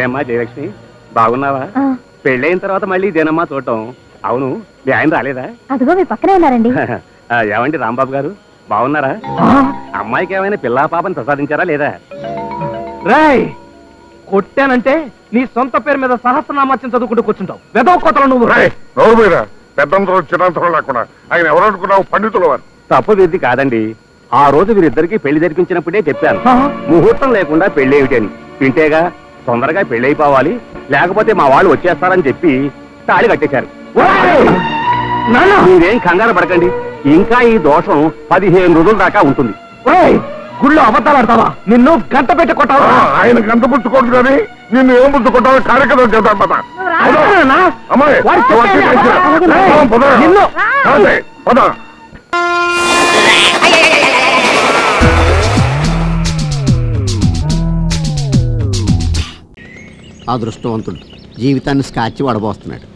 ఏమ్మా జయలక్ష్మి, బాగున్నావా? పెళ్ళైన తర్వాత మళ్ళీ ఇదేనమ్మా చూడటం. అవును, మీ ఆయన రాలేదా? అదిగో మీ పక్కనే ఉన్నారండి. ఏమండి రాంబాబు గారు, బాగున్నారా? అమ్మాయికి ఏమైనా పిల్లా పాపని ప్రసాదించారా లేదా? రాయ్, కొట్టానంటే నీ సొంత పేరు మీద సహస్రనామాచ్యం చదువుకుంటూ కూర్చుంటావు. వెదవ కోతలు నువ్వు. నోరు మీద పెద్దంతరం చిన్నంతరం లేకుండా ఆయన ఎవరనుకున్నావు? పండితుల వారు. తప్పు విద్ది కాదండి. ఆ రోజు వీరిద్దరికి పెళ్లి జరిపించినప్పుడే చెప్పాను, ముహూర్తం లేకుండా పెళ్లి ఏమిటని. వింటేగా తొందరగా పెళ్లి అయిపోవాలి, లేకపోతే మా వాళ్ళు వచ్చేస్తారని చెప్పి తాళి కట్టేశారు. మీరేం కంగారు పడకండి, ఇంకా ఈ దోషం 15 రోజుల దాకా ఉంటుంది. గుళ్ళో అబద్ధాలు ఆడతావా? నిన్ను గంట పెట్టి కొట్టావా? ఆయన గంట పుచ్చుకోడు కానీ నిన్ను ఏం పుచ్చుకుంటావో కార్యక్రమం చేద్దాం పద. అమ్మాయి పద. అదృష్టవంతుడు జీవితాన్ని స్కాచ్ వడబోస్తున్నాడు.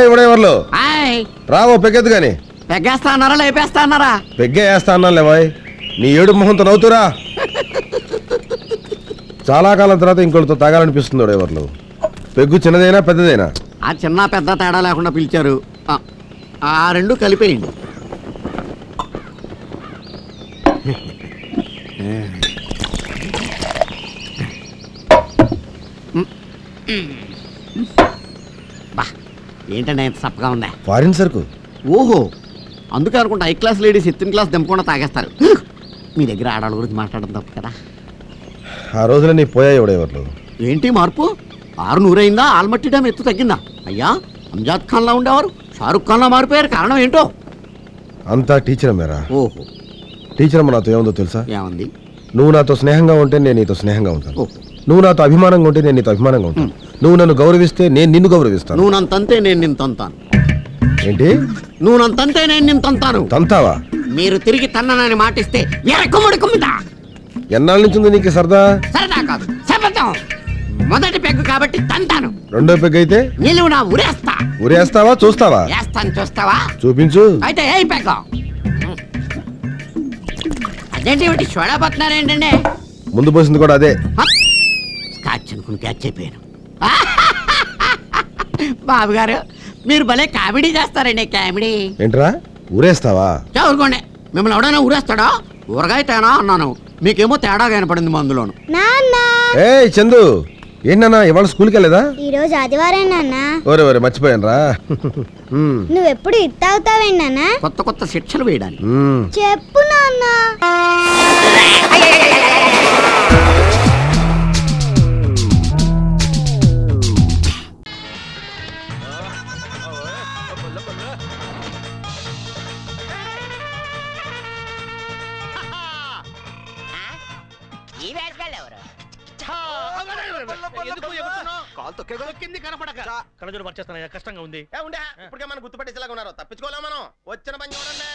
ఇవిడెవర్లు రావో పెగ్గెద్దు గాని. పెగ్గేస్తా అన్నారా లేపేస్తా అన్నారా? పెగ్గే వేస్తా అన్నా లేవాయ్, నీ ఏడు మొహంతో నవ్వుతురా. చాలా కాలం తర్వాత ఇంకోటితో తాగాలనిపిస్తుంది. ఎవరు పెగ్గు చిన్నదైనా పెద్దదైనా? ఆ చిన్న పెద్ద తేడా లేకుండా పిలిచారు, ఆ రెండు కలిపేయండి. ఏంటంటే ఎంత సప్పగా ఉందా? ఫారిన్ సరుకు. ఓహో, అందుకే అనుకుంటా high class ladies 8th class దింపకుండా తాగేస్తారు. మీ దగ్గర ఆడవాళ్ళ గురించి మాట్లాడడం తప్పు కదా. ఆ రోజున నీ పోయా ఎవడెవర్లు? ఏంటి మార్పు? 600 అయిందా? ఆల్మట్టి డ్యామ్ ఎత్తు తగ్గిందా? అయ్యా, అంజాద్ ఖాన్లా ఉండేవారు షారుఖ్ ఖాన్లా మారిపోయారు. కారణం ఏంటో? అంతా టీచర్ మేరా. ఓహో, టీచర్ అమ్మ నాతో ఏముందో తెలుసా? ఏమంది? నువ్వు నాతో స్నేహంగా ఉంటే నేను నీతో స్నేహంగా ఉంటాను. నువ్వు నాతో అభిమానంగా ఉంటే నేను నీతో అభిమానంగా ఉంటాను. నువ్వు నన్ను గౌరవిస్తే నేను నిన్ను గౌరవిస్తాను. నువ్వు నన్ను తంతే నేను నిన్ను తంతాను. ఏంటి? నువ్వు నన్ను తంతే నేను నిన్ను తంతాను. తంతావా? మీరు తిరిగి తన్ననని మాటిస్తే కుమ్మిదా. ఎన్నాళ్ళ నుంచి ఉంది నీకు సరదా? సరదా కాదు, శపథం. మొదటి పెగ్గు కాబట్టి తంతాను. రెండో పెగ్గు అయితే నిలువు నా ఉరేస్తా. ఉరేస్తావా చూస్తావా? వేస్తాను, చూస్తావా? చూపించు. అయితే ఏ పెగ్గ అదేంటి చూడబోతున్నారు ఏంటండి? ముందు పోసింది కూడా అదే. స్కాచ్ అనుకుని క్యాచ్ అయిపోయాను. బాబు గారు, మీరు భలే కామెడీ చేస్తారండి. కామెడీ ఏంట్రా? ఊరేస్తావా? చదువుకోండి. మిమ్మల్ని ఎవడైనా ఊరేస్తాడా? ఊరగాయ తేనా అన్నాను, మీకేమో తేడా కనపడింది మందులోను. ఏ చందు, ఏంటన్నా ఇవాళ స్కూల్కి వెళ్ళేదా? ఈ రోజు ఆదివారం నాన్న. ఓరే ఓరే మర్చిపోయాను రా. నువ్వెప్పుడు ఇత్తావుతావేంటి నాన్న? కొత్త కొత్త శిక్షలు వేయడానికి. చెప్పు నాన్న. కష్టంగా ఉంది. ఇప్పటికే మనం గుర్తుపట్టేసేలాగా ఉన్నారు. తప్పించుకోలేము మనం. వచ్చిన పని చూడండి.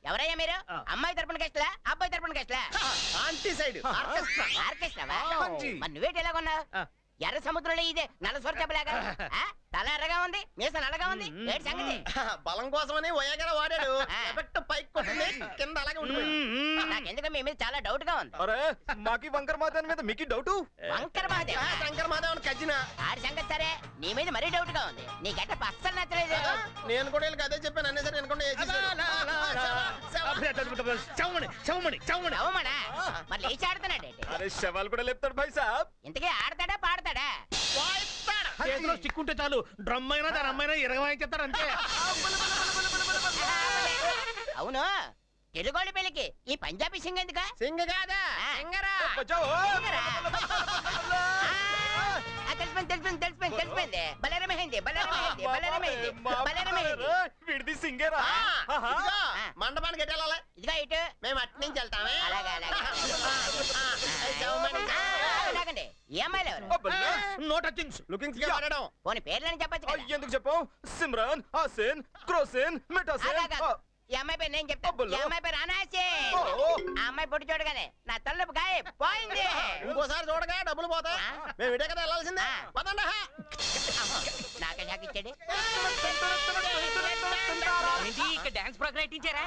ఎవరయ్యా మీరు? అమ్మాయి తరపున గెస్ట్లా, అబ్బాయి తరపున గెస్ట్లా? Aunty side orchestra. మరి నువ్వేటి ఎలాగున్నావు? ఎర్ర సముద్రంలో ఇదే నల్ల సొర చెప్పలేక తల ఎర్రగా ఉంది, మీస నల్లగా ఉంది. ఏంటి సంగతి? బలం కోసమని వయాగర వాడాడు. ఎఫెక్ట్ పైకి కొట్టింది, కింద అలాగే ఉండిపోయింది. నాకెందుకు మీ మీద చాలా డౌట్ గా ఉంది. మాకి వంకర మాధవ్ మీద మీకు డౌట్? వంకర మహాదేవ్? శంకర మాధవ్ కజిన. ఆడి సంగతి సరే, నీ మీద మరీ డౌట్ గా ఉంది. నీ గట్ట అస్సలు నచ్చలేదు. నేను కూడా వీళ్ళకి అదే చెప్పాను. అన్నీ సరే అనుకుంటే మరి లేచి ఆడుతున్నాడు. శవాలు కూడా లేపుతాడు భాయ్ సాబ్. ఇంతకీ ఆడతాడా పాడతాడా? చిక్కుంటే చాలు, డ్రమ్ అయినా దాని అమ్మాయినా ఇరగవాయించేస్తారు అంతే. అవును, తెలుగోళ్ళ పెళ్లికి ఈ పంజాబీ సింగ్ ఎందుక? సింగ్ కాదా, తెలిసిపోయింది. విడిది సింగేరా. మండపానికి ఎటు వెళ్ళాలి? ఇదిగా ఇటు. మేము అటు నుంచి వెళ్తామే. అలాగే ఏ అమ్మాయిలు ఎవరు? No touchings. లుకింగ్స్ గా వాడడం. పోనీ పేర్లని చెప్పచ్చు కదా. ఎందుకు చెప్పు? సిమ్రాన్, హాసిన్, క్రోసిన్, మెటాసిన్. ఈ అమ్మాయి పేరు నేను చెప్తా. ఈ అమ్మాయి పేరు అనాసిన్. ఆ అమ్మాయి పొట్టు చూడగానే నా తల్లు గాయ పోయింది. ఇంకోసారి చూడగా డబ్బులు పోతాయి. మేము ఇటే కదా వెళ్ళాల్సిందే. పదండి. నాకే షాక్ ఇచ్చాడు. డాన్స్ ప్రోగ్రామ్ ఇచ్చారా?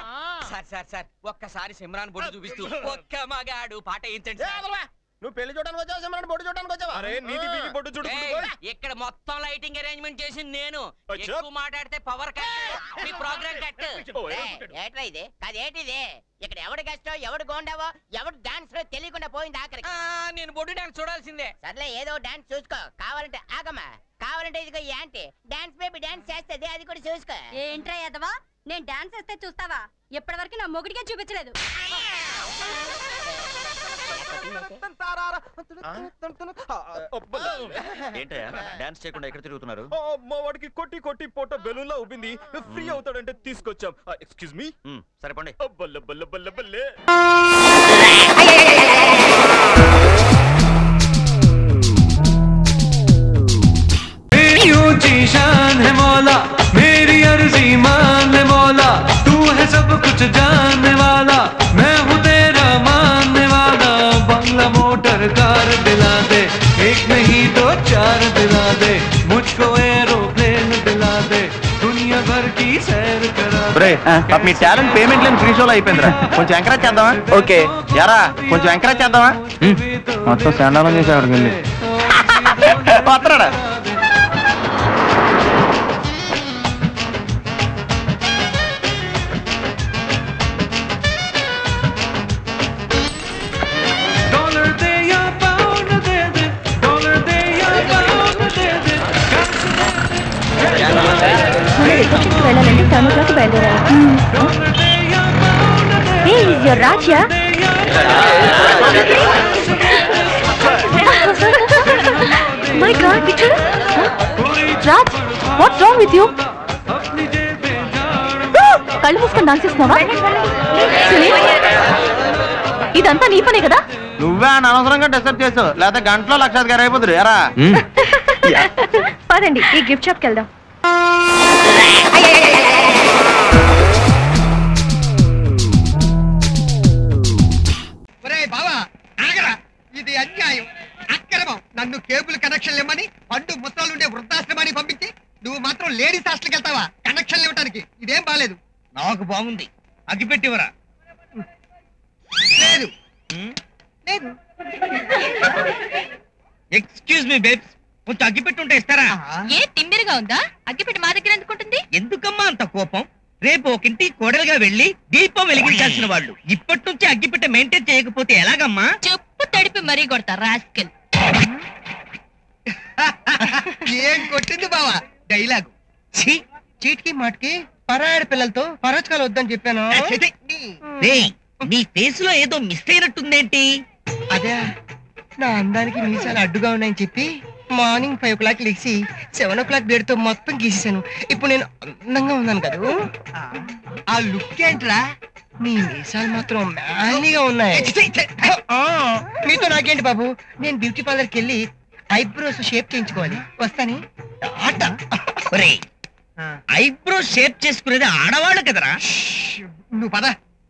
సార్ ఒక్కసారి సిమ్రాన్ బొట్టు చూపిస్తూ ఒక్క మగాడు పాట ఏంటండి? నువ్వు పెళ్లి చూడడానికి వచ్చావా సిమరన్ బొట్టు చూడడానికి వచ్చావా? అరే నీది బీది బొట్టు చూడు ఇక్కడ మొత్తం లైటింగ్ అరేంజ్మెంట్ చేసింది నేను. ఎక్కువ మాట్లాడితే పవర్ కట్, మీ ప్రోగ్రామ్ కట్. ఏట్రా ఇది? అదేటిది? ఇక్కడ ఎవడు గెస్టో ఎవడు గోండావో ఎవడు డాన్స్ లో తెలియకుండా పోయింది ఆఖరికి. నేను బొడ్డు డాన్స్ చూడాల్సిందే. సర్లే ఏదో డాన్స్ చూసుకో. కావాలంటే ఆగమ్మా, కావాలంటే ఇదిగో ఈ ఆంటీ డాన్స్ బేబీ డాన్స్ చేస్తుంది, అది కూడా చూసుకో. ఏంట్రా ఎదవా, నేను డాన్స్ చేస్తే చూస్తావా? ఇప్పటి వరకు నా మొగుడికే చూపించలేదు. ఏంటయ్యా డాన్స్ చేయకుండా ఎక్కడ తిరుగుతున్నారు? మా వాడికి కొట్టి కొట్టి పొట్ట బెలూన్లా ఉబ్బింది, ఫ్రీ అవుతాడంటే తీసుకొచ్చాం. Excuse me. సరిపండి. బల్ల బల్ల బల్ల బల్లే. शान है मौला मेरी अर्जी मान मौला तू है सब कुछ जानने वाला मैं हूँ तेरा मानने वाला बंगला मोटर कार दिला दे एक नहीं तो चार दिला दे मुझको एरोप्लेन दिला दे दुनिया भर की सैर करा दे। మీ టాలెంట్ పేమెంట్ లేని ఫ్రీ షోలో అయిపోయిందిరా, కొంచెం ఎంకరేజ్ చేద్దామా? ఓకే యారా, కొంచెం ఎంకరేజ్ చేద్దామా? మొత్తం శాండాలం చేసేవాడికి వెళ్ళి వస్తున్నాడా? వెళ్ళాలంటే తమిళలోకి బయలుదేరాలి. రాజ్యా my God Vithal, Raj what's wrong with you? కళ్ళు మూసుకొని డాన్స్ చేస్తున్నావా? ఇదంతా నీ పనే కదా? నువ్వే అనవసరంగా డిస్టర్బ్ చేసావు, లేకపోతే గంటలో లక్షాధికారి అయిపోతుంది. ఎరా పదండి ఈ గిఫ్ట్ షాప్కి వెళ్దాం. ఇది అన్యాయం, అక్రమం. నన్ను కేబుల్ కనెక్షన్ ఇవ్వమని పండు ముసలుండే వృద్ధాశ్రమాన్ని పంపించి నువ్వు మాత్రం లేడీస్ హాస్టల్కి వెళ్తావా కనెక్షన్లు ఇవ్వడానికి? ఇదేం బాలేదు. నాకు బాగుంది, అగ్గిపెట్టివరా? లేదు లేదు. ఎక్స్క్యూజ్ మీ బేబ్స్, కొంచెం అగ్గిపెట్టి ఉంటే ఇస్తారా? ఏ తిమ్మిరిగా ఉందా? అగ్గిపెట్టి మా దగ్గర ఎందుకుంటుంది? ఎందుకమ్మా అంత కోపం? రేపు ఒక ఇంటికి కోడలుగా వెళ్లి దీపం వెలిగించాల్సిన వాళ్ళు ఇప్పటి నుంచి అగ్గిపెట్ట మెయింటైన్ చేయకపోతే ఎలాగమ్మా? చెప్పు తడిపి మరీ కొడతా రాస్కెల్. ఏం కొట్టింది బావా డైలాగు? చీటికి మాటికి పరాయాడి పిల్లలతో పరాచకాలు వద్దని చెప్పాను. నీ ఫేస్ లో ఏదో మిస్ అయినట్టుందేంటి? అదే నా అందానికి మీసాలు అడ్డుగా ఉన్నాయని చెప్పి మార్నింగ్ 5 o'clock లేచి 7 o'clock బేడ్తో మొత్తం గీసేసాను. ఇప్పుడు నేను అందంగా ఉన్నాను కదా. ఆ లుక్ ఏంట్రా? నీ మీసాలు మాత్రం మ్యాలీగా ఉన్నాయి. మీతో నాకేంటి బాబు, నేను బ్యూటీ పార్లర్కి వెళ్ళి ఐబ్రోస్ షేప్ చేయించుకోవాలి. వస్తాని ఐబ్రో షేప్ చేసుకునేది ఆడవాళ్ళు కదరా. నువ్వు పద.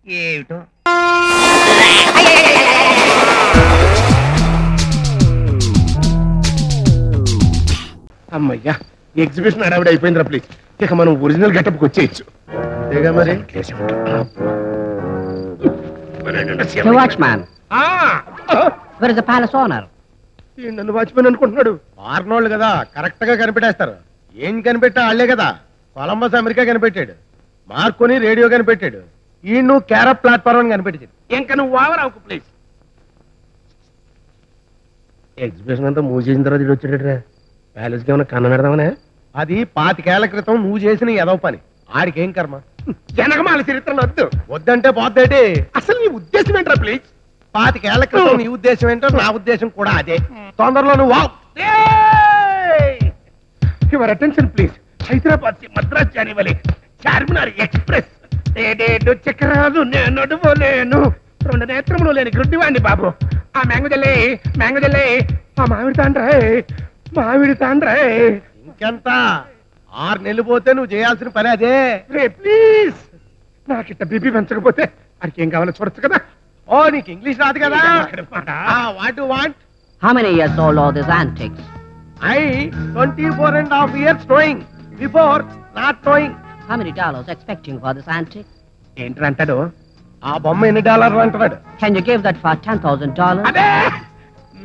ఏమిటో అమ్మయ్యా, ఎగ్జిబిషన్ అడవిడ అయిపోయిందిరా. ప్లీజ్ ఇక మనం ఒరిజినల్ గెటప్కి వచ్చేయచ్చు. అంతేగా మరి. నన్ను వాచ్మెన్ అనుకుంటున్నాడు. వారినోళ్ళు కదా, కరెక్ట్ గా కనిపెట్టేస్తారు. ఏం కనిపెట్టా వాళ్లే కదా. కొలంబస్ అమెరికా కనిపెట్టాడు, మార్కోని రేడియో కనిపెట్టాడు, ఈ నువ్వు క్యారప్ ప్లాట్ఫామ్ కనిపెట్టింది. ఇంకా నువ్వు వావరావుకు ప్లీజ్. ఎగ్జిబిషన్ అంతా మూవ్ చేసిన తర్వాత ఇది వచ్చాడరా. ప్యాలెస్ కి ఏమైనా కన్న పెడదామనే? అది 25 ఏళ్ల క్రితం నువ్వు చేసిన ఏదో పని. ఆడికేం కర్మ. జనగమాల చరిత్రలు వద్దు. వద్దంటే పోద్దేటి? అసలు నీ ఉద్దేశం ఏంట్రా ప్లీజ్? 25 ఏళ్ల క్రితం నీ ఉద్దేశం ఏంటో నా ఉద్దేశం కూడా అదే. తొందరలో నువ్వు your attention please. Hyderabad Madras జానివలి చార్మినార్ ఎక్స్ప్రెస్. ఏడేడు చక్రాలు నేను నడువలేను, 2 నేత్రములు లేని గుడ్డివాణ్ణి బాబు. ఆ మ్యాంగోజల్లే మ్యాంగోజల్లే, ఆ మామిడి తాండ్రే. ఇంకెంత? 6 నెలలు పోతే నువ్వు చేయాల్సిన పని అదే. రే ప్లీజ్, నాకిట్ట బీపీ పెంచకపోతే అడికి ఏం కావాలో చూడొచ్చు కదా. ఓ నీకు ఇంగ్లీష్ రాదు కదా. What you want? How many years old are these antiques? I 24.5 years towing. Before not towing. How many dollars expecting for this antique? ఏంటి అంటాడు? ఆ బొమ్మ $ఎన్ని అంటున్నాడు? Can you give that for $10,000? అదే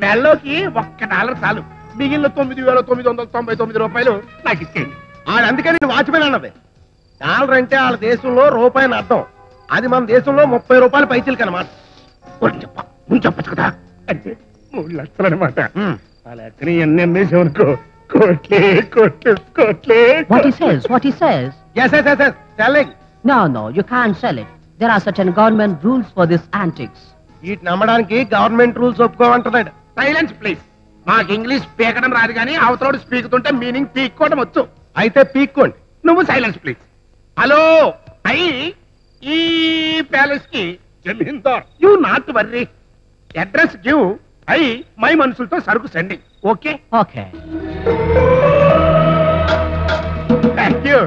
మెల్లోకి $1 చాలు. మిగిలిన 9,999 రూపాయలు నాకు ఇచ్చేయండి. అందుకని నేను వాచ్మెన్ అన్నది. డాలర్ అంటే వాళ్ళ దేశంలో రూపాయి అని అర్థం. అది మన దేశంలో 30 రూపాయలు పైసలకి అన్నమాట. చెప్పచ్చు కదా, అంటే 3 లక్షలు అనమాట. ఆ లెక్కని ఎన్ని అమ్మేసామనుకో, కోట్లే కోట్లు కోట్లే. What he says? Yes. Selling. No, you can't sell it. There are certain government rules for this antiques. వీటిని నమ్మడానికి గవర్నమెంట్ రూల్స్ ఒప్పుకోమంటున్నాడు. Silence please. మాకు ఇంగ్లీష్ పీకడం రాదు కానీ అవతలోడు స్పీకుతుంటే మీనింగ్ పీక్కోవడం వచ్చు. అయితే పీక్కోండి. నువ్వు సైలెన్స్ ప్లీజ్. హలో, ఈ ప్యాలెస్ కి zamindar. You not worry. Address give. My మనుషులతో సరుకు sending. Okay. Okay. Thank you.